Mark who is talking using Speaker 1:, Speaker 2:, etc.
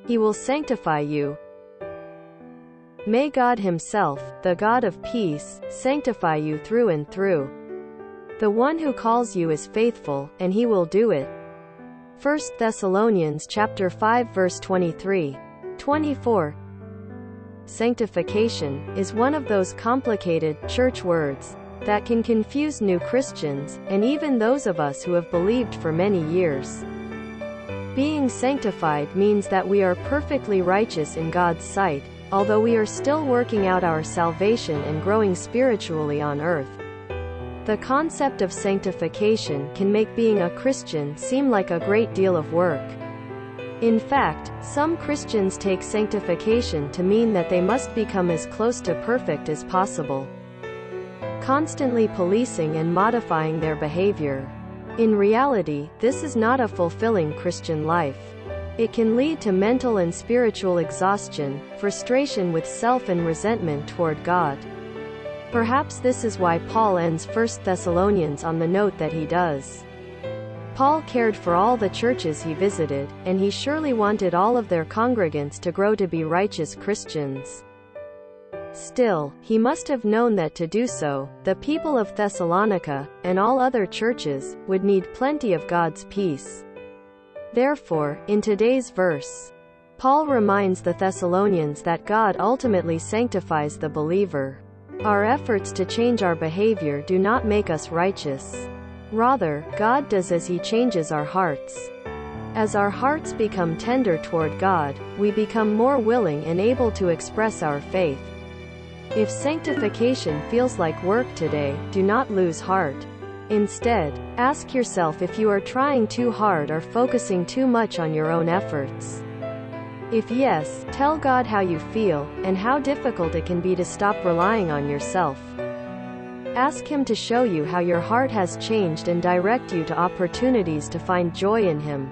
Speaker 1: He will sanctify you. May God Himself, the God of peace, sanctify you through and through. The one who calls you is faithful, and He will do it. 1 Thessalonians chapter 5 verse 23. 24. Sanctification is one of those complicated church words that can confuse new Christians, and even those of us who have believed for many years. Being sanctified means that we are perfectly righteous in God's sight, although we are still working out our salvation and growing spiritually on earth. The concept of sanctification can make being a Christian seem like a great deal of work. In fact, some Christians take sanctification to mean that they must become as close to perfect as possible, constantly policing and modifying their behavior. In reality, this is not a fulfilling Christian life. It can lead to mental and spiritual exhaustion, frustration with self and resentment toward God. Perhaps this is why Paul ends 1 Thessalonians on the note that he does. Paul cared for all the churches he visited, and he surely wanted all of their congregants to grow to be righteous Christians. Still, he must have known that to do so, the people of Thessalonica, and all other churches, would need plenty of God's peace. Therefore, in today's verse, Paul reminds the Thessalonians that God ultimately sanctifies the believer. Our efforts to change our behavior do not make us righteous. Rather, God does as He changes our hearts. As our hearts become tender toward God, we become more willing and able to express our faith. If sanctification feels like work today, do not lose heart. Instead, ask yourself if you are trying too hard or focusing too much on your own efforts. If yes, tell God how you feel, and how difficult it can be to stop relying on yourself. Ask Him to show you how your heart has changed and direct you to opportunities to find joy in Him.